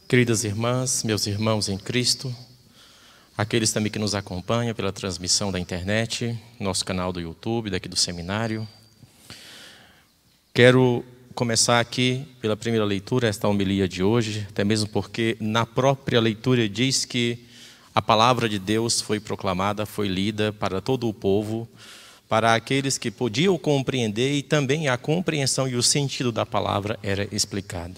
Queridas irmãs, meus irmãos em Cristo, aqueles também que nos acompanham pela transmissão da internet, nosso canal do YouTube, daqui do seminário. Quero começar aqui pela primeira leitura, esta homilia de hoje, até mesmo porque na própria leitura diz que a palavra de Deus foi proclamada, foi lida para todo o povo, para aqueles que podiam compreender, e também a compreensão e o sentido da palavra era explicado.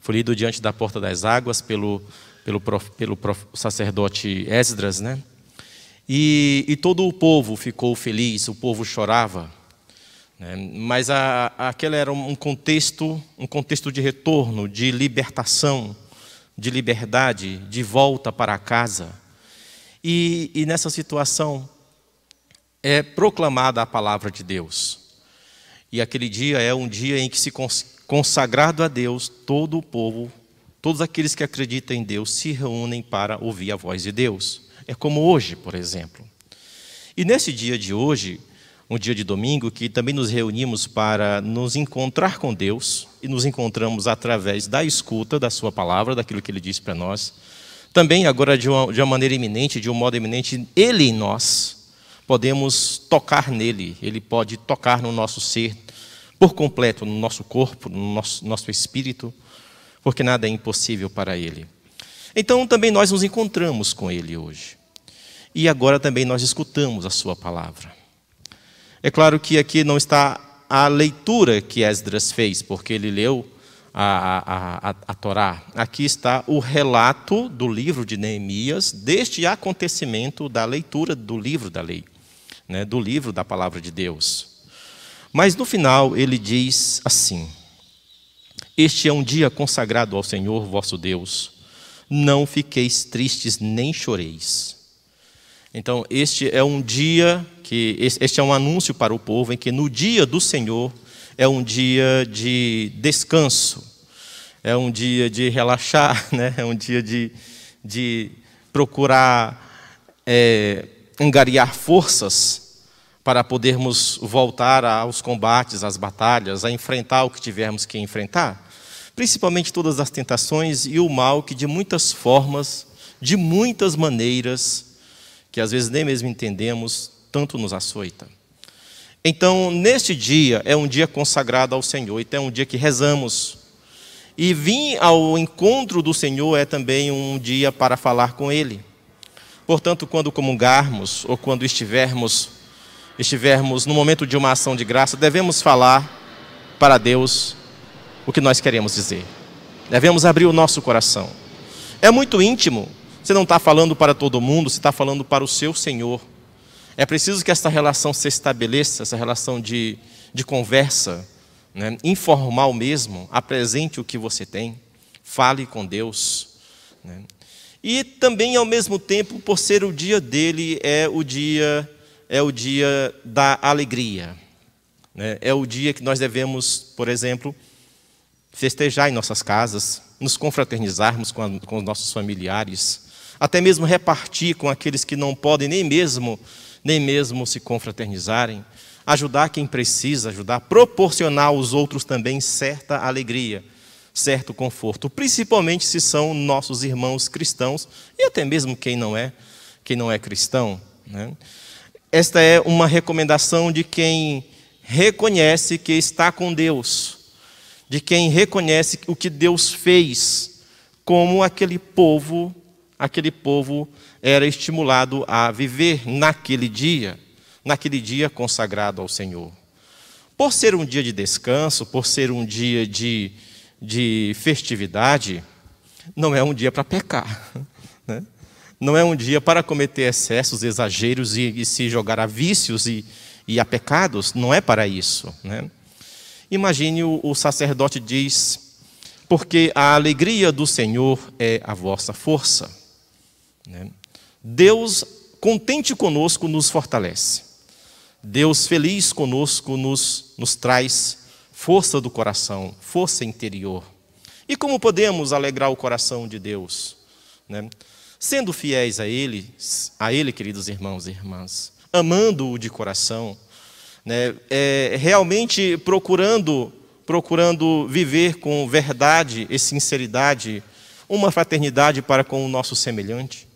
Foi lido diante da porta das águas pelo sacerdote Esdras, né? E todo o povo ficou feliz, o povo chorava, né? Mas aquele era um contexto de retorno, de libertação, de liberdade, de volta para casa. E nessa situação é proclamada a palavra de Deus. E aquele dia é um dia em que se consagrado a Deus, todo o povo, todos aqueles que acreditam em Deus se reúnem para ouvir a voz de Deus. É como hoje, por exemplo. E nesse dia de hoje, um dia de domingo, que também nos reunimos para nos encontrar com Deus, e nos encontramos através da escuta da sua palavra, daquilo que Ele diz para nós. Também agora de uma maneira iminente, de um modo iminente, Ele em nós, podemos tocar nele, Ele pode tocar no nosso ser, por completo, no nosso corpo, no nosso espírito, porque nada é impossível para Ele. Então também nós nos encontramos com Ele hoje. E agora também nós escutamos a sua palavra. É claro que aqui não está a leitura que Esdras fez, porque ele leu a Torá. Aqui está o relato do livro de Neemias, deste acontecimento da leitura do livro da lei, né, do livro da palavra de Deus. Mas no final ele diz assim: este é um dia consagrado ao Senhor vosso Deus, não fiqueis tristes nem choreis. Então este é um dia este é um anúncio para o povo em que no dia do Senhor é um dia de descanso, é um dia de relaxar, né? É um dia de procurar angariar forças para podermos voltar aos combates, às batalhas, a enfrentar o que tivermos que enfrentar, principalmente todas as tentações e o mal que de muitas formas, de muitas maneiras, que às vezes nem mesmo entendemos, tanto nos açoita. Então, neste dia, é um dia consagrado ao Senhor, então é um dia que rezamos. E vir ao encontro do Senhor é também um dia para falar com Ele. Portanto, quando comungarmos, ou quando estivermos no momento de uma ação de graça, devemos falar para Deus o que nós queremos dizer. Devemos abrir o nosso coração. É muito íntimo. Você não está falando para todo mundo, você está falando para o seu Senhor. É preciso que essa relação se estabeleça, essa relação de conversa, né, informal mesmo. Apresente o que você tem, fale com Deus, né. E também, ao mesmo tempo, por ser o dia dele, é o dia da alegria, né? É o dia que nós devemos, por exemplo, festejar em nossas casas, nos confraternizarmos com os nossos familiares, até mesmo repartir com aqueles que não podem nem mesmo se confraternizarem, ajudar quem precisa ajudar, proporcionar aos outros também certa alegria, certo conforto, principalmente se são nossos irmãos cristãos e até mesmo quem não é cristão, né? Esta é uma recomendação de quem reconhece que está com Deus, de quem reconhece o que Deus fez, como aquele povo era estimulado a viver naquele dia consagrado ao Senhor. Por ser um dia de descanso, por ser um dia de festividade, não é um dia para pecar, né? Não é um dia para cometer excessos, exageros e se jogar a vícios e a pecados. Não é para isso, né? Imagine o sacerdote diz: porque a alegria do Senhor é a vossa força, né? Deus contente conosco nos fortalece. Deus feliz conosco nos traz força do coração, força interior. E como podemos alegrar o coração de Deus, né? Sendo fiéis a Ele, queridos irmãos e irmãs, amando-o de coração, né? Realmente procurando viver com verdade e sinceridade uma fraternidade para com o nosso semelhante,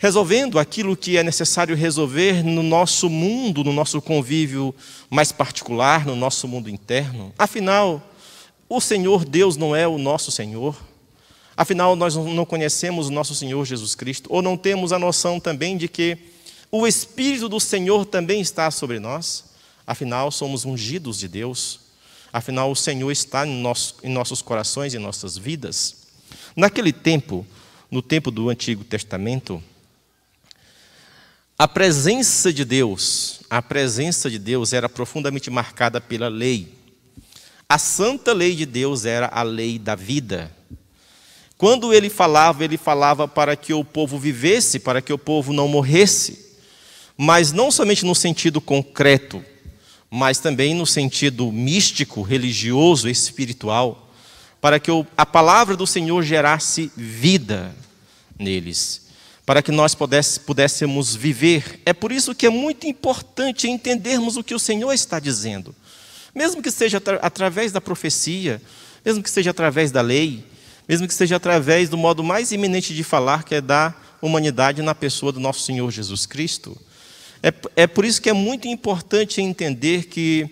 resolvendo aquilo que é necessário resolver no nosso mundo, no nosso convívio mais particular, no nosso mundo interno. Afinal, o Senhor Deus não é o nosso Senhor. Afinal, nós não conhecemos o nosso Senhor Jesus Cristo, ou não temos a noção também de que o Espírito do Senhor também está sobre nós. Afinal, somos ungidos de Deus. Afinal, o Senhor está em nossos corações, em nossas vidas. Naquele tempo, no tempo do Antigo Testamento, a presença de Deus era profundamente marcada pela lei. A santa lei de Deus era a lei da vida. Quando ele falava para que o povo vivesse, para que o povo não morresse, mas não somente no sentido concreto, mas também no sentido místico, religioso, espiritual, para que a palavra do Senhor gerasse vida neles, para que nós pudéssemos viver. É por isso que é muito importante entendermos o que o Senhor está dizendo, mesmo que seja através da profecia, mesmo que seja através da lei, mesmo que seja através do modo mais iminente de falar, que é da humanidade na pessoa do nosso Senhor Jesus Cristo. É por isso que é muito importante entender que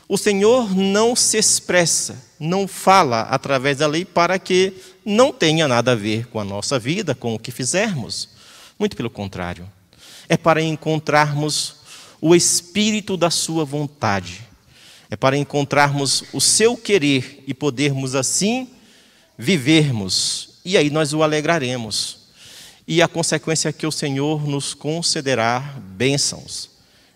o Senhor não se expressa, não fala através da lei para que não tenha nada a ver com a nossa vida, com o que fizermos. Muito pelo contrário. É para encontrarmos o espírito da sua vontade. É para encontrarmos o seu querer e podermos assim vivermos. E aí nós o alegraremos. E a consequência é que o Senhor nos concederá bênçãos,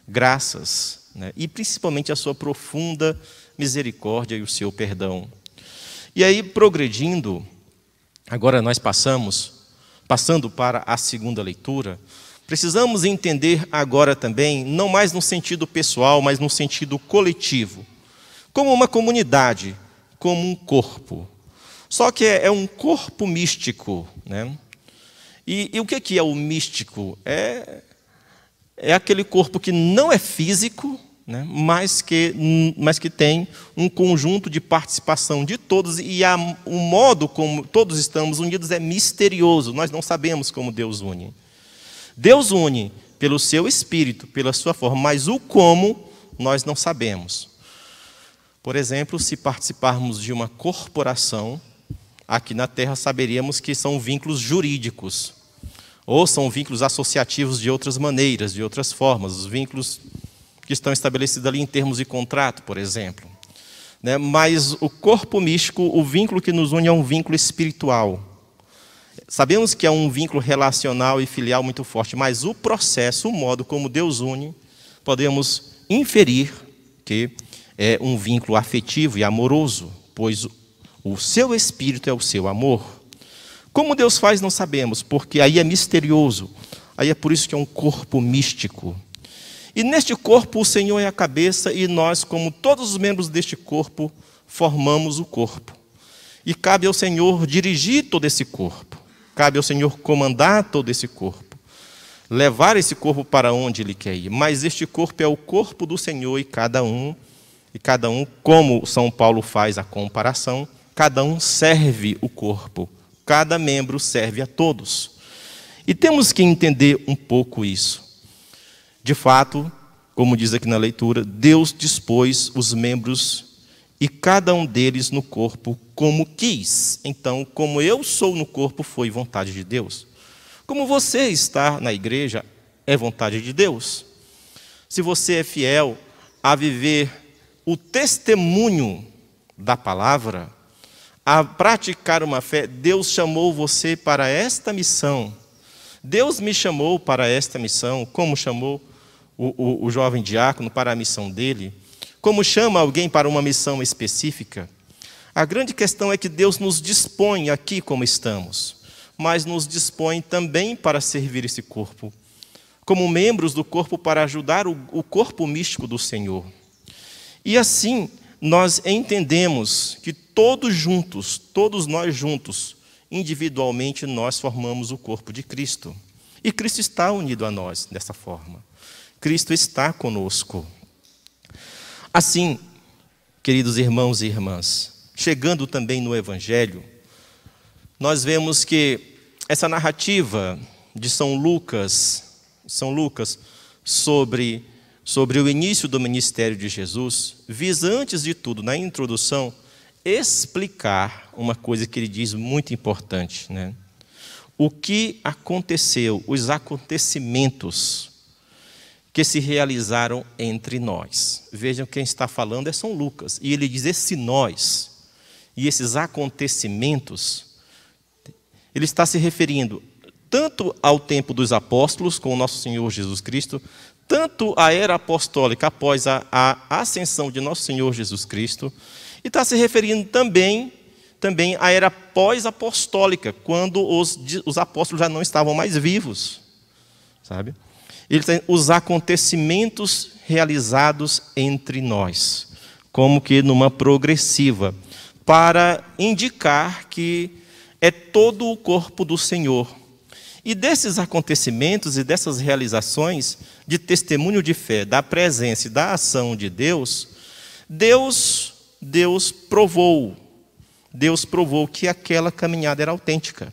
graças, né? E principalmente a sua profunda misericórdia e o seu perdão. E aí, progredindo, agora nós passando para a segunda leitura, precisamos entender agora também, não mais no sentido pessoal, mas no sentido coletivo, como uma comunidade, como um corpo. Só que é um corpo místico, né? E o que é o místico? É aquele corpo que não é físico, né? mas que tem um conjunto de participação de todos, e o modo como todos estamos unidos é misterioso. Nós não sabemos como Deus une. Deus une pelo seu Espírito, pela sua forma, mas o como nós não sabemos. Por exemplo, se participarmos de uma corporação, aqui na Terra saberíamos que são vínculos jurídicos, ou são vínculos associativos de outras maneiras, de outras formas, os vínculos que estão estabelecidos ali em termos de contrato, por exemplo. Né? Mas o corpo místico, o vínculo que nos une é um vínculo espiritual. Sabemos que é um vínculo relacional e filial muito forte, mas o processo, o modo como Deus une, podemos inferir que é um vínculo afetivo e amoroso, pois o seu Espírito é o seu amor. Como Deus faz, não sabemos, porque aí é misterioso. Aí é por isso que é um corpo místico. E neste corpo o Senhor é a cabeça, e nós, como todos os membros deste corpo, formamos o corpo. E cabe ao Senhor dirigir todo esse corpo. Cabe ao Senhor comandar todo esse corpo. Levar esse corpo para onde Ele quer ir. Mas este corpo é o corpo do Senhor, e cada um, como São Paulo faz a comparação, cada um serve o corpo. Cada membro serve a todos. E temos que entender um pouco isso. De fato, como diz aqui na leitura, Deus dispôs os membros e cada um deles no corpo como quis. Então, como eu sou no corpo, foi vontade de Deus. Como você está na igreja, é vontade de Deus. Se você é fiel a viver o testemunho da palavra, a praticar uma fé, Deus chamou você para esta missão. Deus me chamou para esta missão, como chamou o jovem diácono para a missão dele, como chama alguém para uma missão específica. A grande questão é que Deus nos dispõe aqui como estamos, mas nos dispõe também para servir esse corpo, como membros do corpo para ajudar o corpo místico do Senhor. E assim, nós entendemos que todos nós juntos, individualmente, nós formamos o corpo de Cristo. E Cristo está unido a nós dessa forma. Cristo está conosco. Assim, queridos irmãos e irmãs, chegando também no Evangelho, nós vemos que essa narrativa de São Lucas sobre o início do ministério de Jesus, visa, antes de tudo, na introdução, explicar uma coisa que ele diz muito importante, né? O que aconteceu, os acontecimentos que se realizaram entre nós. Vejam, quem está falando é São Lucas, e ele diz esse nós, e esses acontecimentos, ele está se referindo tanto ao tempo dos apóstolos, com o nosso Senhor Jesus Cristo, tanto à era apostólica após a ascensão de nosso Senhor Jesus Cristo, e está se referindo também à era pós-apostólica, quando os apóstolos já não estavam mais vivos, sabe? Ele tem os acontecimentos realizados entre nós, como que numa progressiva, para indicar que é todo o corpo do Senhor. E desses acontecimentos e dessas realizações de testemunho de fé, da presença e da ação de Deus, Deus provou que aquela caminhada era autêntica.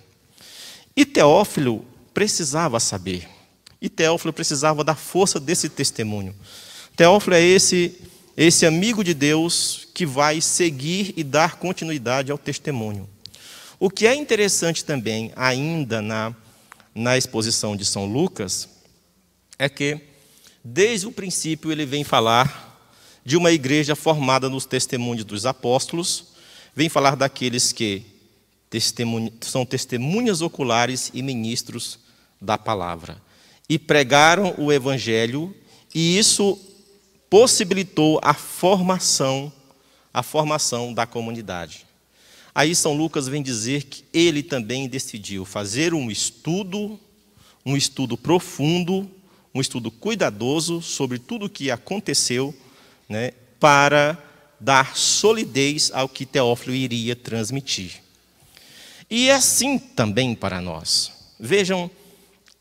E Teófilo precisava saber. E Teófilo precisava da força desse testemunho. Teófilo é esse amigo de Deus que vai seguir e dar continuidade ao testemunho. O que é interessante também, ainda na exposição de São Lucas, é que, desde o princípio, ele vem falar de uma igreja formada nos testemunhos dos apóstolos, vem falar daqueles que são testemunhas oculares e ministros da palavra. E pregaram o evangelho, e isso possibilitou a formação da comunidade. Aí São Lucas vem dizer que ele também decidiu fazer um estudo profundo, um estudo cuidadoso sobre tudo o que aconteceu, né, para dar solidez ao que Teófilo iria transmitir. E é assim também para nós. Vejam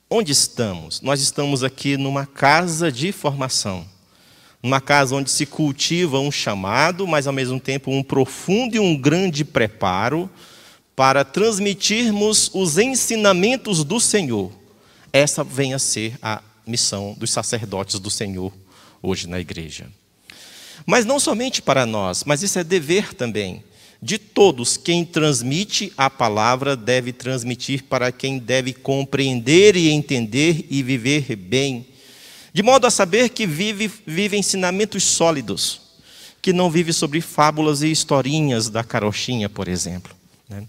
onde estamos. Nós estamos aqui numa casa de formação. Numa casa onde se cultiva um chamado, mas ao mesmo tempo um profundo e um grande preparo para transmitirmos os ensinamentos do Senhor. Essa vem a ser a missão dos sacerdotes do Senhor hoje na igreja. Mas não somente para nós, mas isso é dever também de todos. Quem transmite a palavra deve transmitir para quem deve compreender e entender e viver bem, de modo a saber que vive ensinamentos sólidos, que não vive sobre fábulas e historinhas da carochinha, por exemplo, né?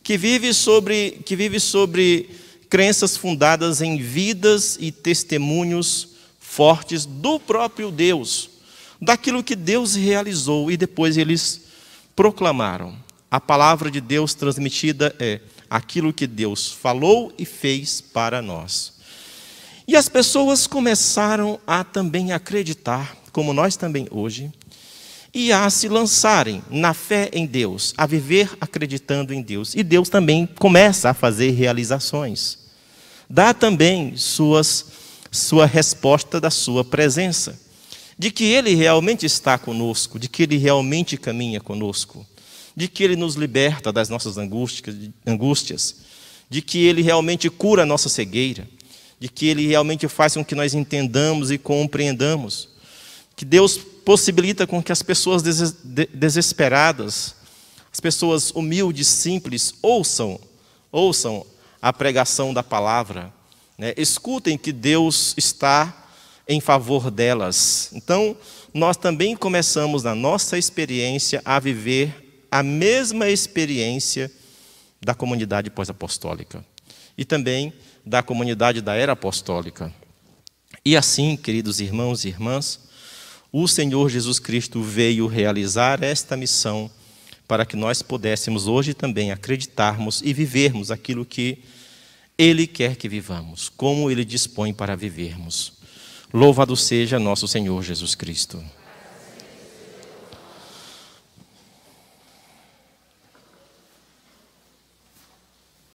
Que vive sobre crenças fundadas em vidas e testemunhos fortes do próprio Deus, daquilo que Deus realizou, e depois eles proclamaram. A palavra de Deus transmitida é aquilo que Deus falou e fez para nós. E as pessoas começaram a também acreditar, como nós também hoje, e a se lançarem na fé em Deus, a viver acreditando em Deus. E Deus também começa a fazer realizações. Dá também sua resposta da sua presença, de que Ele realmente está conosco, de que Ele realmente caminha conosco, de que Ele nos liberta das nossas angústias, de que Ele realmente cura a nossa cegueira, de que Ele realmente faz com que nós entendamos e compreendamos, que Deus possibilita com que as pessoas desesperadas, as pessoas humildes, simples, ouçam a pregação da palavra, né? Escutem que Deus está em favor delas. Então, nós também começamos na nossa experiência a viver a mesma experiência da comunidade pós-apostólica e também da comunidade da era apostólica. E assim, queridos irmãos e irmãs, o Senhor Jesus Cristo veio realizar esta missão para que nós pudéssemos hoje também acreditarmos e vivermos aquilo que Ele quer que vivamos, como Ele dispõe para vivermos. Louvado seja nosso Senhor Jesus Cristo.